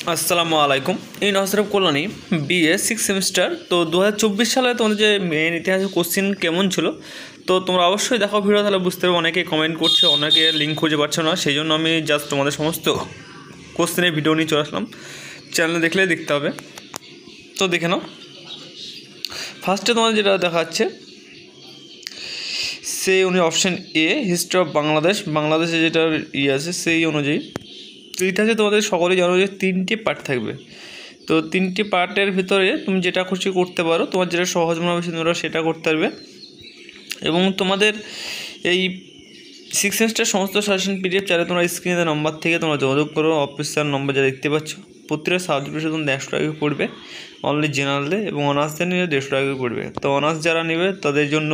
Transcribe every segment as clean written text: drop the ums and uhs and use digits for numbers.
আসসালামু আলাইকুম। এই নসরফ কল্যাণী বিএ সিক্স সেমিস্টার। তো 2024 সালে তোমাদের যে মেন ইতিহাসের কোশ্চিন কেমন ছিল, তো তোমরা অবশ্যই দেখো ভিডিও, তাহলে বুঝতে পারবে। অনেকে কমেন্ট করছে, অনেকে লিঙ্ক খুঁজে পাচ্ছে না, সেই জন্য আমি জাস্ট তোমাদের সমস্ত কোশ্চেনের ভিডিও নিয়ে চলে আসলাম। চ্যানেলে দেখলে দেখতে হবে। তো দেখে নাও। ফার্স্টে তোমাদের যেটা দেখাচ্ছে সেই অনুযায়ী অপশান এ, হিস্ট্রি অফ বাংলাদেশে যেটা আছে সেই অনুযায়ী। তো ইতিহাসে তোমাদের সকলেই জানো যে 3টি পার্ট থাকবে। তো 3টি পার্টের ভিতরে তুমি যেটা খুশি করতে পারো, তোমার যেটা সহজ মনে হবে তোমরা সেটা করতে পারবে। এবং তোমাদের এই সিক্স সেমিস্টার সমস্ত সাজেশন পিডিএফ চাইলে তোমরা স্ক্রিনে নম্বর থেকে তোমরা যোগাযোগ করো। অফিসিয়াল নম্বর যা দেখতে পাচ্ছ। প্রত্যেকটা সাবজেক্টে তোমরা 100 টাকা পড়বে অনলি জেনারেলে, এবং অনার্সদের নিলে 150 টাকা পড়বে। তো অনার্স যারা নেবে তাদের জন্য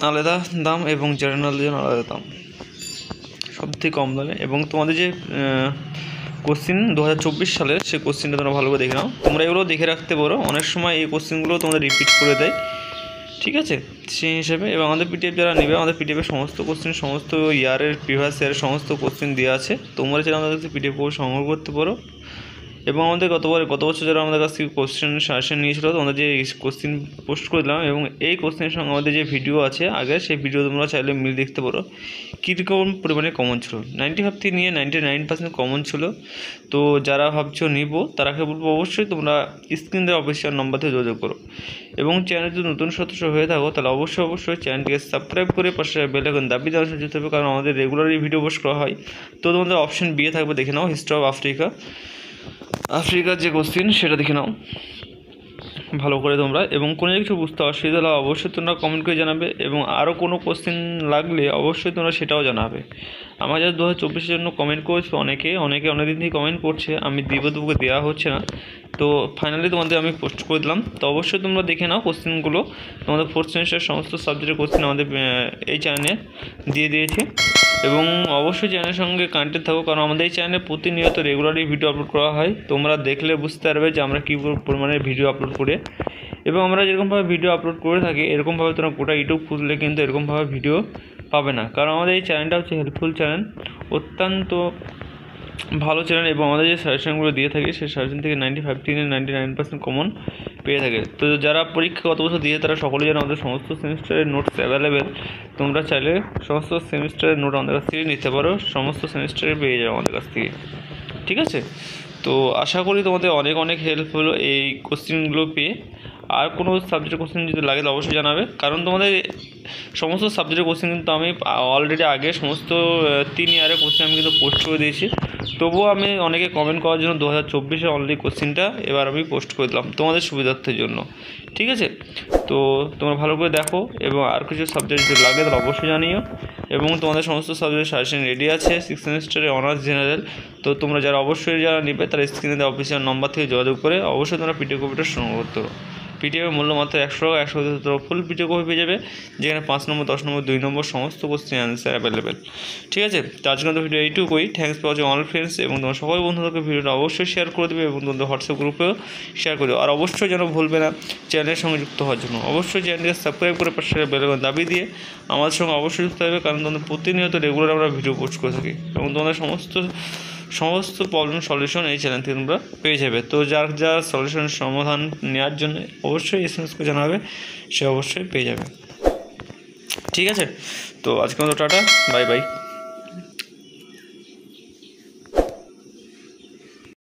আলাদা দাম এবং জেনারেলদের জন্য আলাদা দাম, সবথেকে কম দামে। এবং তোমাদের যে কোশ্চিন 2024 সালের, সেই কোশ্চিনটা তোমরা ভালো করে দেখে নাও। তোমরা এগুলো দেখে রাখতে পারো, অনেক সময় এই কোশ্চিনগুলো তোমাদের রিপিট করে দেয়, ঠিক আছে, সেই হিসেবে। এবং আমাদের পিডিএফ যারা নেবে, আমাদের পিডিএফের সমস্ত কোশ্চিন, সমস্ত ইয়ারের প্রিভিয়াস ইয়ারের সমস্ত কোশ্চিন দেওয়া আছে। তোমরা চাইলে আমাদের কাছে পিডিএফ করে সংগ্রহ করতে পারো। এবং আমাদের গত বছর যারা আমাদের কাছ থেকে কোশ্চেন সাজেশন নিয়েছিল, তোমাদের যে কোশ্চিন পোস্ট করে দিলাম, এবং এই কোশ্চেনের সঙ্গে আমাদের যে ভিডিও আছে আগে, সেই ভিডিও তোমরা চাইলে মিল দেখতে পারো কীরকম পরিমাণে কমন ছিল। 95 থেকে নিয়ে 99% কমন ছিল। তো যারা ভাবছো নিব, তারাকে বলবো অবশ্যই তোমরা স্ক্রিন দেওয়া অফিসিয়াল নম্বর থেকে যোগাযোগ করো। এবং চ্যানেল যদি নতুন সদস্য হয়ে থাকো, তাহলে অবশ্যই চ্যানেলটিকে সাবস্ক্রাইব করে পাশে বেল আইকন দাবি দেওয়া যেতে হবে, কারণ আমাদের রেগুলারই ভিডিও পোস্ট করা হয়। তো তোমাদের অপশন বি থাকবে, দেখে নাও, হিস্ট্রি অফ আফ্রিকার যে কোশ্চিন সেটা দেখে নাও ভালো করে তোমরা। এবং কোনো কিছু বুঝতে অসুবিধা হলে অবশ্যই তোমরা কমেন্ট করে জানাবে, এবং আরও কোনো কোশ্চিন লাগলে অবশ্যই তোমরা সেটাও জানাবে। আমার যা 2024-এর জন্য কমেন্ট করেছে অনেকে অনেকদিন থেকে কমেন্ট করছে, আমি দেবকে দেওয়া হচ্ছে না। তো ফাইনালি তোমাদের আমি পোস্ট করে দিলাম। তো অবশ্যই তোমরা দেখে নাও কোশ্চিনগুলো। তোমাদের 4th সেমিস্টার সমস্ত সাবজেক্টের কোশ্চিন আমাদের এই চ্যানেলে দিয়ে দিয়েছে। এবং অবশ্যই চ্যানেলের সঙ্গে কানেক্টেড থাকো, কারণ আমাদের এই চ্যানেলে প্রতিনিয়ত রেগুলারলি ভিডিও আপলোড করা হয়। তোমরা দেখলে বুঝতে পারবে যে আমরা কী পরিমাণে ভিডিও আপলোড করে। এবং আমরা যেরকমভাবে ভিডিও আপলোড করে থাকি, এরকমভাবে তোমরা গোটা ইউটিউব খুঁজলে কিন্তু এরকমভাবে ভিডিও পাবে না, কারণ আমাদের এই চ্যানেলটা হচ্ছে হেল্পফুল চ্যানেল, অত্যন্ত ভালো চ্যানেল। এবং আমাদের যে সাজেশনগুলো দিয়ে থাকি, সেই সাজেশন থেকে 95 থেকে 99% কমন পেয়ে থাকে। তো যারা পরীক্ষা গত বছর দিয়ে, তারা সকলেই যেন আমাদের সমস্ত সেমিস্টারের নোটস অ্যাভেলেবেল। তোমরা চাইলে সমস্ত সেমিস্টারের নোট আমাদের কাছ থেকে নিতে পারো, সমস্ত সেমিস্টারে পেয়ে যাও আমাদের কাছ থেকে, ঠিক আছে। তো আশা করি তোমাদের অনেক হেল্প হলো এই কোশ্চেনগুলো পেয়ে। আর কোনো সাবজেক্টের কোশ্চেন যদি লাগে তো অবশ্যই জানাবে, কারণ তোমাদের সমস্ত সাবজেক্টের কোশ্চেন কিন্তু আমি অলরেডি আগে সমস্ত 3 ইয়ারের কোশ্চেন আমি কিন্তু পোস্ট করে দিয়েছি। তবুও আমি অনেকে কমেন্ট করার জন্য 2024-এর অলরেডি কোশ্চেনটা এবার আমি পোস্ট করে দিলাম তোমাদের সুবিধার্থের জন্য, ঠিক আছে। তো তোমরা ভালো করে দেখো, এবং আর কিছু সাবজেক্ট যদি লাগে তাহলে অবশ্যই জানিও। এবং তোমাদের সমস্ত সাবজেক্ট সাজেশন রেডি আছে সিক্স সেমিস্টারে অনার্স জেনারেল। তো তোমরা যারা নেবে, তারা স্ক্রিনে দেওয়া অফিসিয়াল নম্বর থেকে যোগাযোগ করে অবশ্যই তোমরা পিডিএফ কপিটা সংগ্রহ করতে পারো। পিডিএফের মূল্য মাত্র 100 টাকা। 100 টাকা ফুল পিডিএফ কপি পেয়ে যাবে, যেখানে 5 নম্বর, 10 নম্বর, 2 নম্বর সমস্ত কোশ্চেন অ্যান্সার অ্যাভেলেবেল, ঠিক আছে। তো আজকের ভিডিও এইটুকুই। Thanks for watching all friends. এবং তোমার সকল বন্ধুদেরকে ভিডিওটা অবশ্যই শেয়ার করে দেবে, এবং তোমাদের হোয়াটসঅ্যাপ গ্রুপেও শেয়ার করে দেবে। আর অবশ্যই যেন ভুলবে না চ্যানেলের সঙ্গে যুক্ত হওয়ার জন্য, অবশ্যই চ্যানেলকে সাবস্ক্রাইব করে পাশে বেল আইকন দাবি দিয়ে আমাদের সঙ্গে অবশ্যই যুক্ত হবে, কারণ তোমাদের প্রতিনিয়ত রেগুলার আমরা ভিডিও পোস্ট করে থাকি। এবং তোমাদের সমস্ত প্রবলেম সলিউশন এই চ্যানেল থেকে তোমরা পেয়ে যাবে। তো যার সলিউশনের সমাধান নেওয়ার জন্য অবশ্যই SMS করে জানাবে, সে অবশ্যই পেয়ে যাবে, ঠিক আছে। তো আজকে মতো টাটা, বাই বাই।